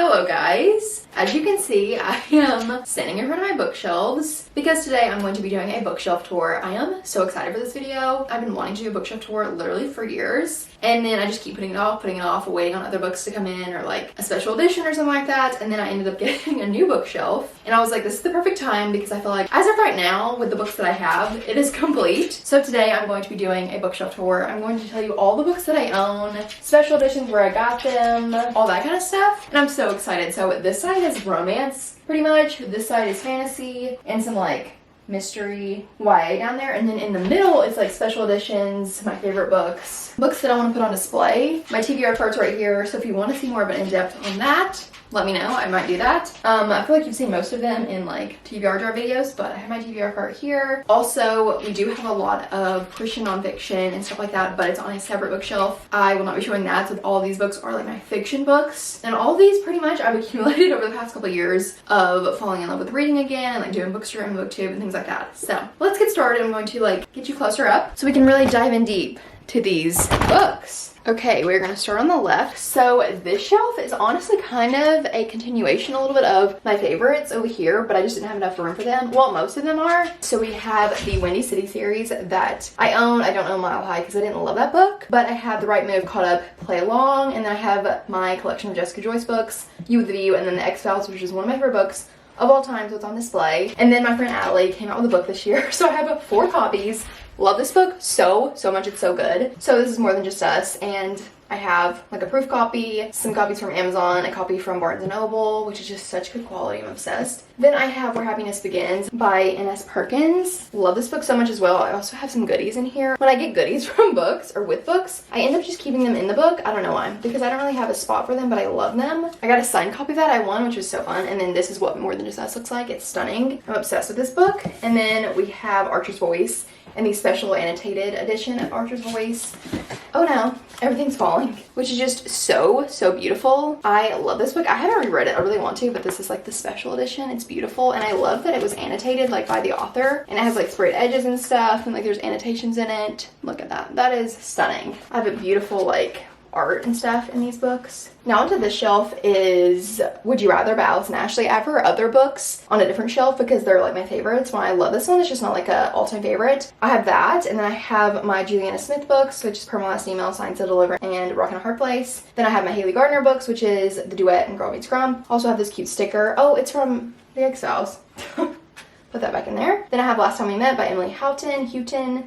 Hello guys! As you can see, I am standing in front of my bookshelves because today I'm going to be doing a bookshelf tour. I am so excited for this video. I've been wanting to do a bookshelf tour literally for years, and then I just keep putting it off, waiting on other books to come in or like a special edition or something like that, and then I ended up getting a new bookshelf, and I was like, this is the perfect time because I feel like as of right now with the books that I have, it is complete. So today I'm going to be doing a bookshelf tour. I'm going to tell you all the books that I own, special editions, where I got them, all that kind of stuff, and I'm so excited. So this side is romance pretty much, this side is fantasy and some like mystery YA down there, and then in the middle it's like special editions, my favorite books that I want to put on display. My TBR cart's right here, so if you want to see more of an in-depth on that, let me know. I might do that. I feel like you've seen most of them in like TBR jar videos, but I have my TBR cart here. Also, we do have a lot of Christian nonfiction and stuff like that, but it's on a separate bookshelf. I will not be showing that, so all of these books are like my fiction books. And all of these pretty much I've accumulated over the past couple of years of falling in love with reading again, and like doing bookstore and booktube and things like that. So let's get started. I'm going to like get you closer up so we can really dive in deep to these books. Okay, we're gonna start on the left. So this shelf is honestly kind of a continuation a little bit of my favorites over here, but I just didn't have enough room for them. Well, most of them are. So we have the Windy City series that I own. I don't own Mile High because I didn't love that book, but I have The Right Move, Caught Up, Play Along, and then I have my collection of Jessica Joyce books, You with the View, and then The X-Files, which is one of my favorite books of all time, so it's on display. And then my friend Allie came out with a book this year, so I have 4 copies. Love this book so much. It's so good. So this is More Than Just Us, and I have like a proof copy, some copies from Amazon, a copy from Barnes & Noble, which is just such good quality. I'm obsessed. Then I have Where Happiness Begins by N.S. Perkins. Love this book so much as well. I also have some goodies in here. When I get goodies from books or with books, I end up just keeping them in the book. I don't know why, because I don't really have a spot for them, but I love them. I got a signed copy that I won, which was so fun. And then this is what More Than Just Us looks like. It's stunning. I'm obsessed with this book. And then we have Archer's Voice and the special annotated edition of Archer's Voice. Oh no, everything's falling, which is just so beautiful. I love this book. I haven't reread it. I really want to, but this is like the special edition. It's beautiful, and I love that it was annotated like by the author, and it has like sprayed edges and stuff, and like there's annotations in it. Look at that. That is stunning. I have a beautiful like art and stuff in these books. Now onto this shelf is Would You Rather by Alice and Ashley. I have her other books on a different shelf because they're like my favorites. When I love this one, it's just not like a all-time favorite. I have that, and then I have my Juliana Smith books, which is Per My Last Email, Signs to Deliver, and Rock and a Hard Place. Then I have my Haley Gardner books, which is The Duet and Girl Meets Scrum. Also have this cute sticker. Oh, it's from The X-Files. Put that back in there. Then I have Last Time We Met by Emily Houghton.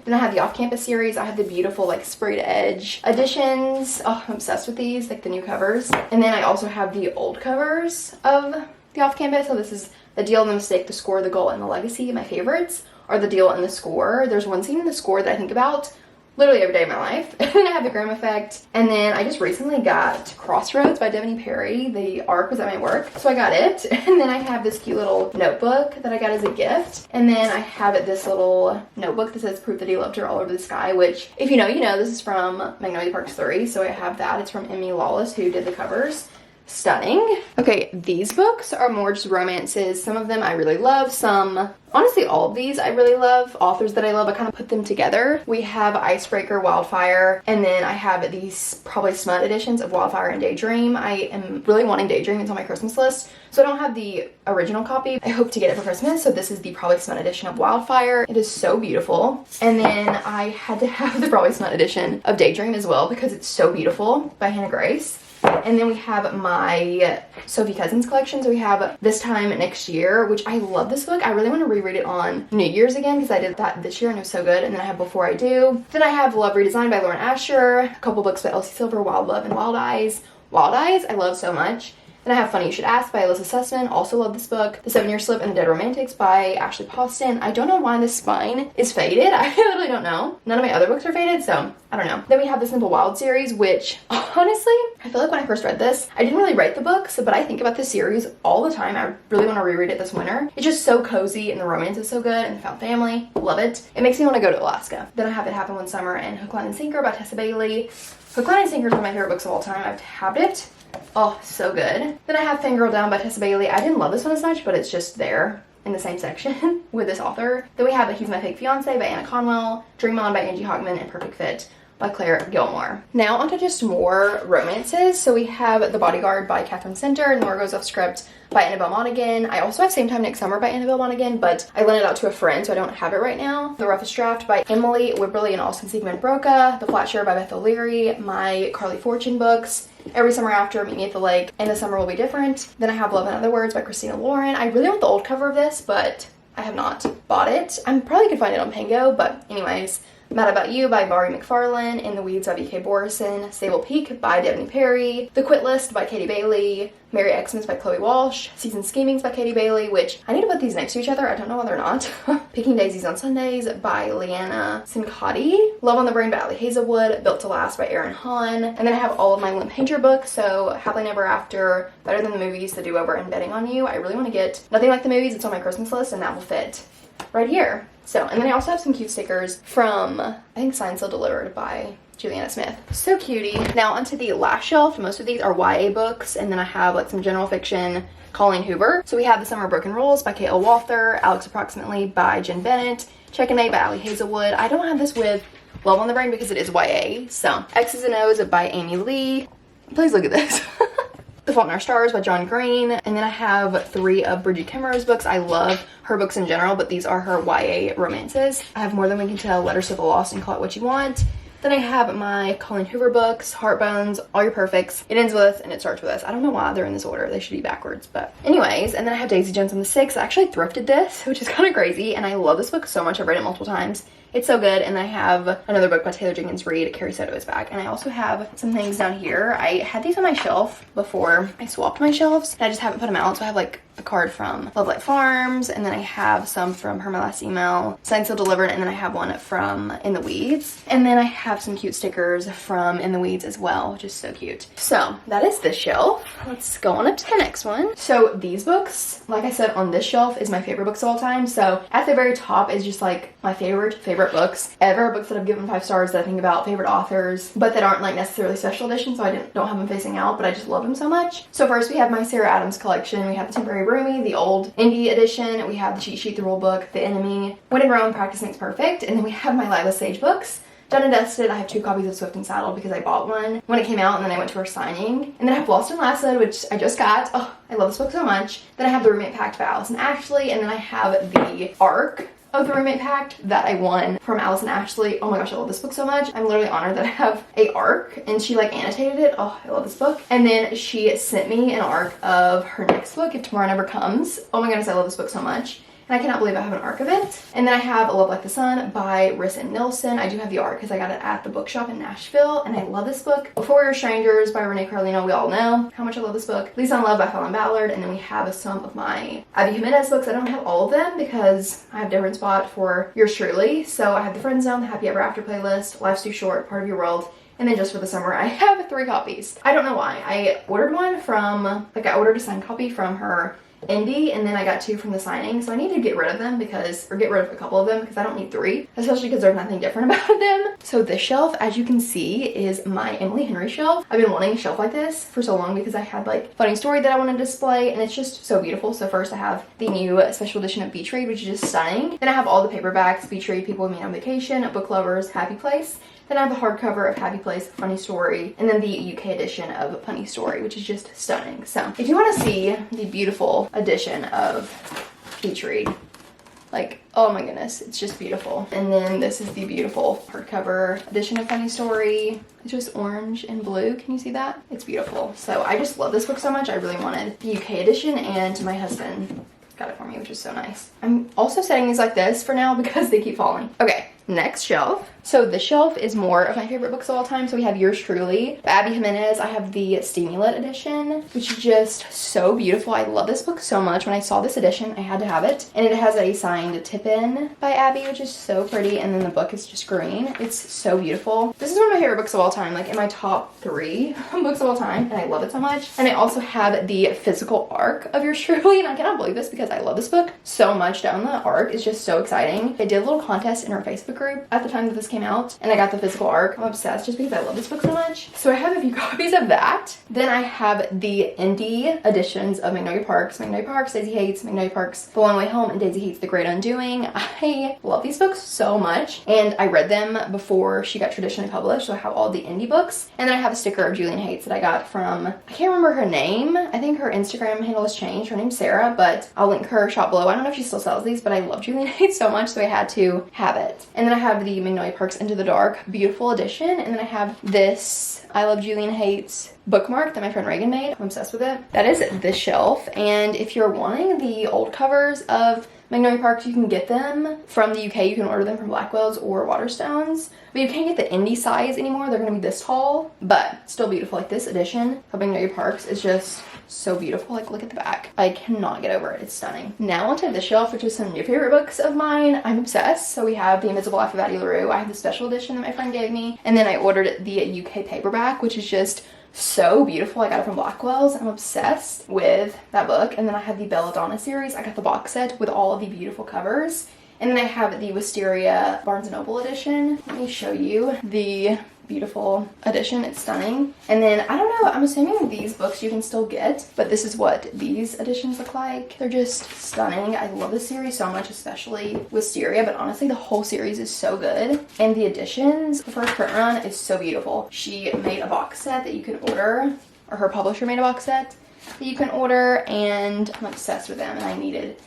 Then I have the Off-Campus series. I have the beautiful like sprayed edge editions. Oh, I'm obsessed with these, like the new covers. And then I also have the old covers of the Off-Campus. So this is The Deal, The Mistake, The Score, The Goal, and The Legacy. My favorites are The Deal and The Score. There's one scene in The Score that I think about literally every day of my life. And then I have The Graham Effect. And then I just recently got Crossroads by Bethany Perry. The arc was at my work, so I got it. And then I have this cute little notebook that I got as a gift. And then I have this little notebook that says Proof That He Loved Her All Over the Sky, which if you know, you know. This is from Magnolia Parks 3, so I have that. It's from Emmy Lawless, who did the covers. Stunning. Okay, these books are more just romances. Some of them I really love, some, honestly all of these I really love. Authors that I love, I kind of put them together. We have Icebreaker, Wildfire, and then I have these probably smut editions of Wildfire and Daydream. I am really wanting Daydream. It's on my Christmas list, so I don't have the original copy. I hope to get it for Christmas, so this is the Probably Smut edition of Wildfire. It is so beautiful. And then I had to have the Probably Smut edition of Daydream as well because it's so beautiful, by Hannah Grace. And then we have my Sophie Cousins collection. So we have This Time Next Year, which I love this book. I really want to reread it on New Year's again because I did that this year and it was so good. And then I have Before I Do. Then I have Love Redesigned by Lauren Asher. A couple books by Elsie Silver, Wild Love and Wild Eyes. Wild Eyes I love so much. Then I have Funny You Should Ask by Alyssa Sussman. Also love this book. The 7-Year Slip and the Dead Romantics by Ashley Poston. I don't know why this spine is faded. I literally don't know. None of my other books are faded, so I don't know. Then we have the Simple Wild series, which honestly, I feel like when I first read this, I didn't really write the books, but I think about this series all the time. I really want to reread it this winter. It's just so cozy and the romance is so good, and found family. Love it. It makes me want to go to Alaska. Then I have It Happened One Summer and Hook, Line, and Sinker by Tessa Bailey. Hook, Line, and Sinker is one of my favorite books of all time. I've tabbed it. Oh, so good. Then I have Fangirl Down by Tessa Bailey. I didn't love this one as much, but it's just there in the same section with this author. Then we have He's My Fake Fiance by Anna Conwell, Dream On by Angie Hogman, and Perfect Fit by Claire Gilmore. Now onto just more romances. So we have The Bodyguard by Catherine Center and Laura Goes Off Script by Annabelle Monaghan. I also have Same Time Next Summer by Annabelle Monaghan, but I lent it out to a friend, so I don't have it right now. The Roughest Draft by Emily Wibberley and Austin Siegmund Broca. The Flat Share by Beth O'Leary. My Carly Fortune books. Every Summer After, Meet Me at the Lake, and The Summer Will Be Different. Then I have Love in Other Words by Christina Lauren. I really want the old cover of this, but I have not bought it. I probably could find it on Pango, but anyways. Mad About You by Bari McFarlane, In the Weeds by B.K. Borison, Sable Peak by Devney Perry, The Quit List by Katie Bailey, Merry Xmas by Chloe Walsh, Season Schemings by Katie Bailey, which I need to put these next to each other. I don't know why they're not. Picking Daisies on Sundays by Leanna Sincotti, Love on the Brain by Ali Hazelwood, Built to Last by Erin Hahn, and then I have all of my Lynn Painter books, so Happily Never After, Better Than the Movies, The Do-Over, and Betting on You. I really want to get Nothing Like the Movies. It's on my Christmas list, and that will fit right here. So, and then I also have some cute stickers from, I think, Signed Sealed Delivered by Juliana Smith. So cutie. Now onto the last shelf. Most of these are YA books, and then I have like some general fiction, Colleen Hoover. So we have The Summer of Broken Rules by K.L. Walther, Alex Approximately by Jen Bennett, Checkmate by Ali Hazelwood. I don't have this with Love on the Brain because it is YA. So, X's and O's by Amy Lee. Please look at this. The Fault in Our Stars by John Green. And then I have 3 of Bridget Kemmerer's books. I love her books in general, but these are her YA romances. I have More Than We Can Tell, Letters to the Lost, and Call It What You Want. Then I have my Colleen Hoover books, Heartbones, All Your Perfects, It Ends With Us, and It Starts With Us. I don't know why they're in this order. They should be backwards, but anyways. And then I have Daisy Jones and the Six. I actually thrifted this, which is kind of crazy, and I love this book so much. I've read it multiple times. It's so good. And then I have another book by Taylor Jenkins Reid, Carrie Soto Is Back. And I also have some things down here. I had these on my shelf before I swapped my shelves, and I just haven't put them out. So I have like a card from Love Light Farms, and then I have some from Her My Last Email, Signed Sealed Delivered, and then I have one from In the Weeds. And then I have some cute stickers from In the Weeds as well, which is so cute. So that is this shelf. Let's go on up to the next one. So these books, like I said, on this shelf is my favorite books of all time. So at the very top is just like my favorite books ever, books that I've given 5 stars that I think about, favorite authors, but that aren't like necessarily special edition, so I don't have them facing out, but I just love them so much. So first we have my Sarah Adams collection. We have the Temporary Roomie, the old indie edition. We have the Cheat Sheet, the Rule Book, The Enemy, When in Rome, Practice Makes Perfect, and then we have my Lila Sage books. Done and Dusted. I have 2 copies of Swift and Saddle because I bought one when it came out, and then I went to her signing. And then I have Lost and Lasted, which I just got. Oh, I love this book so much. Then I have The Roommate Pact by Allison Ashley, and then I have the arc of The Roommate Pact that I won from Allison Ashley. Oh my gosh, I love this book so much. I'm literally honored that I have a arc, and she like annotated it. Oh, I love this book. And then she sent me an arc of her next book, If Tomorrow Never Comes. Oh my goodness, I love this book so much. And I cannot believe I have an arc of it. And then I have Love Like the Sun by Riss Nilsson. I do have the arc because I got it at the bookshop in Nashville, and I love this book. Before We Were Strangers by Renee Carlino. We all know how much I love this book. Lisa in Love by Fallon Ballard. And then we have some of my Abby Jimenez books. I don't have all of them because I have a different spot for yours truly. So I have The Friend Zone, the Happy Ever After playlist, Life's Too Short, Part of Your World. And then just for the summer, I have 3 copies. I don't know why. I ordered one from, like I ordered a signed copy from her indie, and then I got 2 from the signing, so I need to get rid of them because, or get rid of a couple of them because I don't need 3, especially because there's nothing different about them. So this shelf, as you can see, is my Emily Henry shelf. I've been wanting a shelf like this for so long because I had like Funny Story that I want to display, and it's just so beautiful. So first I have the new special edition of Beach Read, which is just stunning. Then I have all the paperbacks, Beach Read, People With Me on Vacation, Book Lovers, Happy Place. Then I have the hardcover of Happy Place, Funny Story, and then the UK edition of Funny Story, which is just stunning. So if you want to see the beautiful edition of Beach Read, like, oh my goodness, it's just beautiful. And then this is the beautiful hardcover edition of Funny Story. It's just orange and blue. Can you see that? It's beautiful. So I just love this book so much. I really wanted the UK edition, and my husband got it for me, which is so nice. I'm also setting these like this for now because they keep falling. Okay, next shelf. So this shelf is more of my favorite books of all time. So we have Yours Truly by Abby Jimenez. I have the Stimulant edition, which is just so beautiful. I love this book so much. When I saw this edition, I had to have it. And it has a signed tip-in by Abby, which is so pretty. And then the book is just green. It's so beautiful. This is one of my favorite books of all time, like in my top 3 books of all time. And I love it so much. And I also have the physical arc of Yours Truly. And I cannot believe this because I love this book so much. Down the arc is just so exciting. I did a little contest in our Facebook group at the time that this came out, and I got the physical arc. I'm obsessed just because I love this book so much. So I have a few copies of that. Then I have the indie editions of Magnolia Parks, Daisy Hates, Magnolia Parks, The Long Way Home, and Daisy Hates, The Great Undoing. I love these books so much, and I read them before she got traditionally published, so I have all the indie books. And then I have a sticker of Julian Hates that I got from, I can't remember her name. I think her Instagram handle has changed. Her name's Sarah, but I'll link her shop below. I don't know if she still sells these, but I love Julian Hates so much, so I had to have it. And then I have the Magnolia Parks Into the Dark, beautiful edition. And then I have this I Love Julian Hates bookmark that my friend Reagan made. I'm obsessed with it. That is this shelf. And if you're wanting the old covers of Magnolia Parks, you can get them from the UK. You can order them from Blackwell's or Waterstones. But you can't get the indie size anymore. They're going to be this tall, but still beautiful. Like this edition of Magnolia Parks is just so beautiful. Like look at the back. I cannot get over it. It's stunning. Now onto this shelf, which is some new favorite books of mine. I'm obsessed. So we have The Invisible Life of Addie LaRue. I have the special edition that my friend gave me. And then I ordered the UK paperback, which is just so beautiful. I got it from Blackwell's. I'm obsessed with that book. And then I have the Belladonna series. I got the box set with all of the beautiful covers. And then I have the Wisteria Barnes & Noble edition. Let me show you the beautiful edition. It's stunning. And then I don't know, I'm assuming these books you can still get, but this is what these editions look like. They're just stunning. I love this series so much, especially Wisteria, but honestly the whole series is so good. And the editions, the first print run is so beautiful. She made a box set that you can order, or her publisher made a box set that you can order, and I'm obsessed with them, and I needed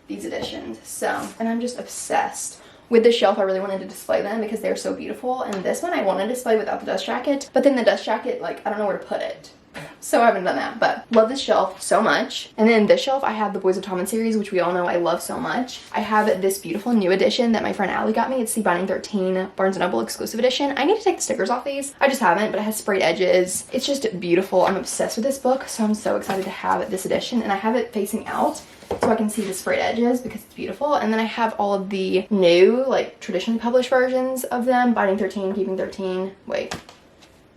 these editions. So, and I'm just obsessed with the shelf. I really wanted to display them because they're so beautiful, and this one I want to display without the dust jacket, but then the dust jacket, like, I don't know where to put it, so I haven't done that. But love this shelf so much. And then this shelf I have the Boys of Tommen series, which we all know I love so much. I have this beautiful new edition that my friend Allie got me. It's the Binding 13 Barnes & Noble exclusive edition. I need to take the stickers off these. I just haven't, but it has sprayed edges. It's just beautiful. I'm obsessed with this book, so I'm so excited to have this edition, and I have it facing out so I can see the sprayed edges because it's beautiful. And then I have all of the new, like, traditionally published versions of them. Binding 13, Keeping 13. Wait.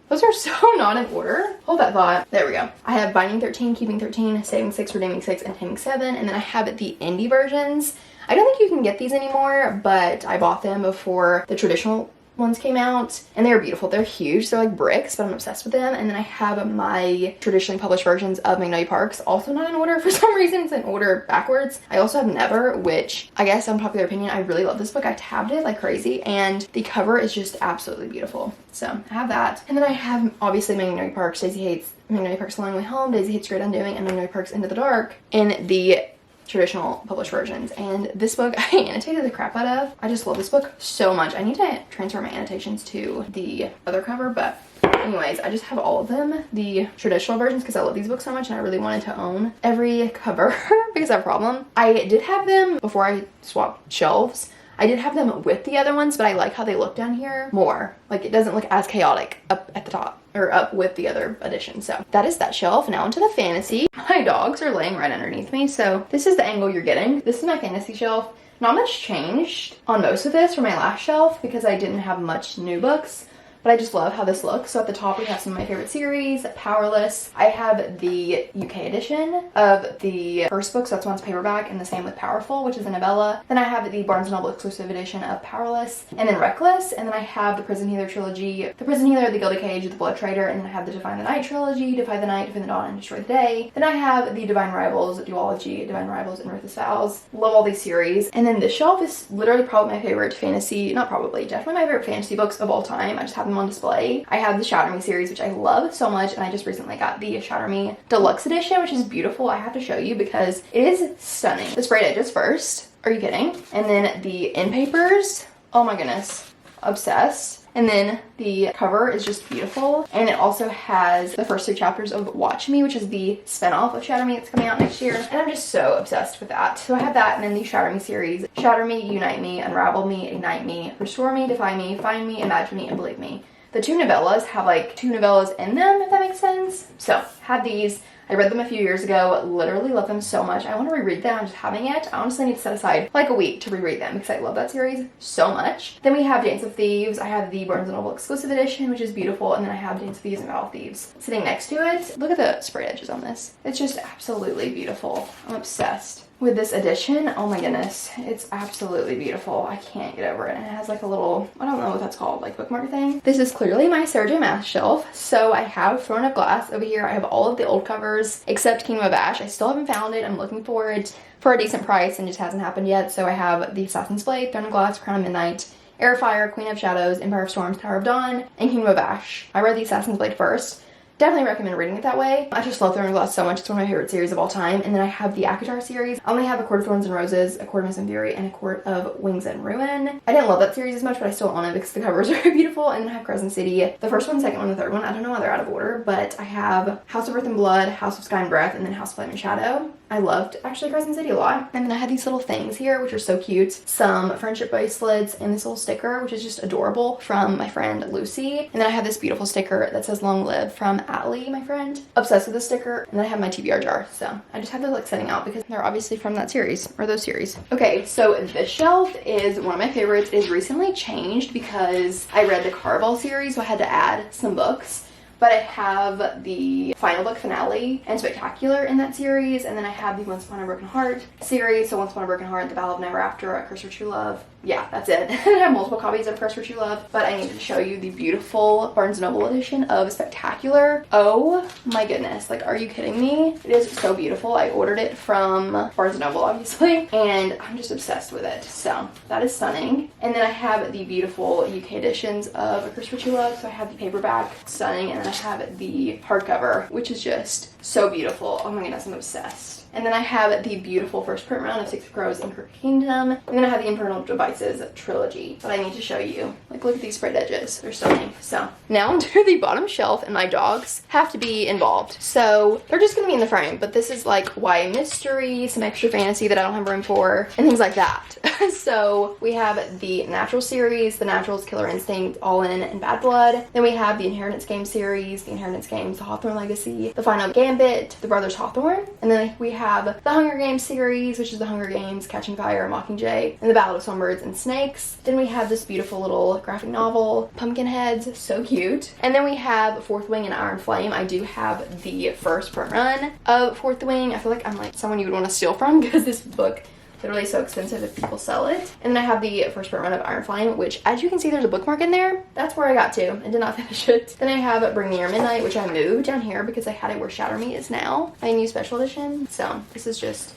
Those are so not in order. Hold that thought. There we go. I have Binding 13, Keeping 13, Saving 6, Redeeming 6, and Taming 7. And then I have the indie versions. I don't think you can get these anymore, but I bought them before the traditional ones came out, and they're beautiful. They're huge. They're like bricks, but I'm obsessed with them. And then I have my traditionally published versions of Magnolia Parks, also not in order for some reason. It's in order backwards. I also have Never, which I guess unpopular opinion, I really love this book. I tabbed it like crazy, and the cover is just absolutely beautiful. So I have that. And then I have obviously Magnolia Parks, Daisy Hates, Magnolia Parks, The Long Way Home, Daisy Hates, Great Undoing, and Magnolia Parks Into the Dark in the traditional published versions. And this book I annotated the crap out of. I just love this book so much. I need to transfer my annotations to the other cover, but anyways, I just have all of them, the traditional versions, because I love these books so much and I really wanted to own every cover because I have a problem. I did have them before I swapped shelves. I did have them with the other ones, but I like how they look down here more. Like, it doesn't look as chaotic up at the top, or up with the other edition. So that is that shelf. Now into the fantasy. My dogs are laying right underneath me, so this is the angle you're getting. This is my fantasy shelf. Not much changed on most of this from my last shelf because I didn't have much new books, but I just love how this looks. So at the top we have some of my favorite series. Powerless. I have the UK edition of the first book, so that's one's paperback, and the same with Powerful, which is a novella. Then I have the Barnes & Noble exclusive edition of Powerless, and then Reckless, and then I have the Prison Healer trilogy, The Prison Healer, The Gilded Cage, The Blood Trader, and then I have the Define the Night trilogy, Defy the Night, Defend the Dawn, and Destroy the Day. Then I have the Divine Rivals duology, Divine Rivals, and Ruthless Vows. Love all these series. And then this shelf is literally probably my favorite fantasy, not probably, definitely my favorite fantasy books of all time. I just have them on display. I have the Shatter Me series, which I love so much, and I just recently got the Shatter Me Deluxe Edition, which is beautiful. I have to show you because it is stunning. The sprayed edges first. Are you kidding? And then the end papers. Oh my goodness. Obsessed. And then the cover is just beautiful. And it also has the first 3 chapters of Watch Me, which is the spinoff of Shatter Me that's coming out next year. And I'm just so obsessed with that. So I have that, and then the Shatter Me series. Shatter Me, Unite Me, Unravel Me, Ignite Me, Restore Me, Defy Me, Find Me, Imagine Me, and Believe Me. The 2 novellas have like 2 novellas in them, if that makes sense. So, had these. I read them a few years ago, literally love them so much. I want to reread them, I'm just having it. I honestly need to set aside like a week to reread them because I love that series so much. Then we have Dance of Thieves. I have the Barnes & Noble exclusive edition, which is beautiful, and then I have Dance of Thieves and Battle of Thieves sitting next to it. Look at the sprayed edges on this. It's just absolutely beautiful. I'm obsessed with this edition. Oh my goodness, it's absolutely beautiful. I can't get over it. And it has like a little, I don't know what that's called, like bookmark thing. This is clearly my Sarah J Maas shelf. So I have Throne of Glass over here. I have all of the old covers except Kingdom of Ash. I still haven't found it. I'm looking for it for a decent price and just hasn't happened yet. So I have the Assassin's Blade, Throne of Glass, Crown of Midnight, Airfire, Queen of Shadows, Empire of Storms, Tower of Dawn, and Kingdom of Ash. I read the Assassin's Blade first. Definitely recommend reading it that way. I just love Throne of Glass so much. It's one of my favorite series of all time. And then I have the ACOTAR series. I only have A Court of Thorns and Roses, A Court of Mist and Fury, and A Court of Wings and Ruin. I didn't love that series as much, but I still own it because the covers are beautiful. And then I have Crescent City, the first one, second one, the third one. I don't know why they're out of order, but I have House of Earth and Blood, House of Sky and Breath, and then House of Flame and Shadow. I loved actually Crescent City a lot. And then I had these little things here, which are so cute. Some friendship bracelets and this little sticker, which is just adorable, from my friend Lucy. And then I have this beautiful sticker that says Long Live from Atlee, my friend. Obsessed with this sticker. And then I have my TBR jar. So I just have those like setting out because they're obviously from that series, or those series. Okay, so this shelf is one of my favorites. It is recently changed because I read the Caraval series, so I had to add some books. But I have the final book finale and Spectacular in that series, and then I have the Once Upon a Broken Heart series. So Once Upon a Broken Heart, The Ballad of Never After, A Curse for True Love. Yeah, that's it. I have multiple copies of Curse for True Love, but I need to show you the beautiful Barnes & Noble edition of Spectacular. Oh my goodness, like, are you kidding me? It is so beautiful. I ordered it from Barnes & Noble, obviously, and I'm just obsessed with it. So that is stunning. And then I have the beautiful UK editions of A Curse for True Love. So I have the paperback, stunning, and then I have the hardcover, which is just so beautiful. Oh my goodness, I'm obsessed. And then I have the beautiful first print run of Six of Crows and Crooked Kingdom. And then I have the Infernal Devices trilogy that I need to show you. Like, look at these sprayed edges. They're stunning. So now onto the bottom shelf, and my dogs have to be involved. So they're just gonna be in the frame, but this is like YA mystery, some extra fantasy that I don't have room for, and things like that. So we have the Natural series, The Naturals, Killer Instinct, All In, and Bad Blood. Then we have the Inheritance Game series, the Inheritance Games, The Hawthorne Legacy, The Final Gambit, The Brothers Hawthorne. And then we have the Hunger Games series, which is The Hunger Games, Catching Fire, Mockingjay, and The Ballad of Songbirds and Snakes. Then we have this beautiful little graphic novel, Pumpkinheads, so cute. And then we have Fourth Wing and Iron Flame. I do have the first print run of Fourth Wing. I feel like I'm like someone you would want to steal from because this book literally so expensive if people sell it. And then I have the first print run of Iron Flame, which, as you can see, there's a bookmark in there. That's where I got to and did not finish it. Then I have Bring Me Your Midnight, which I moved down here because I had it where Shatter Me is now. My new special edition. So this is just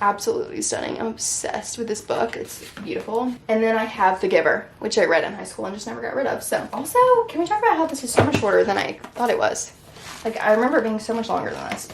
absolutely stunning. I'm obsessed with this book. It's beautiful. And then I have The Giver, which I read in high school and just never got rid of. So also, can we talk about how this is so much shorter than I thought it was? Like, I remember it being so much longer than this.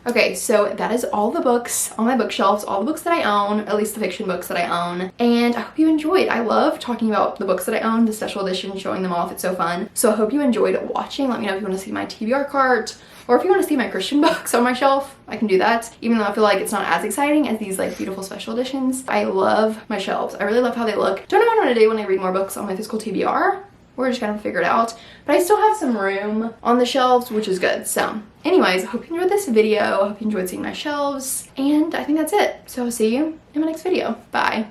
Okay, so that is all the books on my bookshelves, all the books that I own, at least the fiction books that I own. And I hope you enjoyed. I love talking about the books that I own, the special edition, showing them off. It's so fun. So I hope you enjoyed watching. Let me know if you want to see my TBR cart, or if you want to see my Christian books on my shelf. I can do that, even though I feel like it's not as exciting as these like beautiful special editions. I love my shelves. I really love how they look. Don't know what I'm gonna do when I read more books on my physical TBR. We're just gonna figure it out, but I still have some room on the shelves, which is good. So anyways, I hope you enjoyed this video. I hope you enjoyed seeing my shelves, and I think that's it. So I'll see you in my next video. Bye.